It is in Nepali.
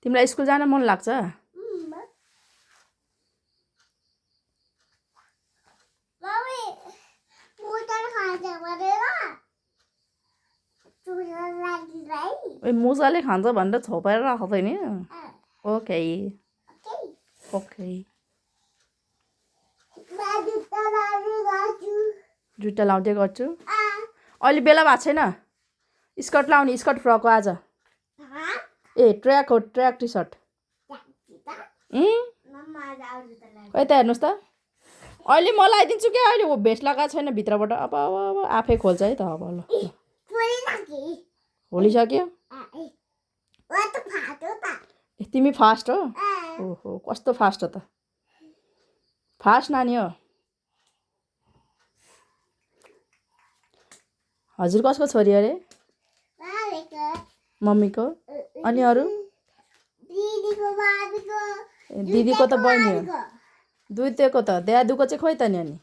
तिमीलाई स्कुल जान मन लाग्छ? ए मुसाले खान्छ भनेर छोपेर राख्दै नि। ओके ओके जुत्ता लाउँदै गर्छु। अहिले बेला भएको छैन स्कर्ट लाउने, स्कर्ट फ्रक हो आज। ए ट्र्याक हो, ट्र्याक टी सर्ट। यता हेर्नुहोस् त, अहिले म लगाइदिन्छु क्या। अहिले भेस्ट लगाएको छैन भित्रबाट। अब आफै खोल्छ है त। अब ल खोलिसक्यो। तिमी फास्ट हो? ओहो कस्तो फास्ट हो त। फास्ट नानी हो। हजुर कसको छोरी अरे? मम्मीको। अनि अरू? दिदीको त बहिनी हो। दुईटैको त। दादुको चाहिँ खोइ त नि। अनि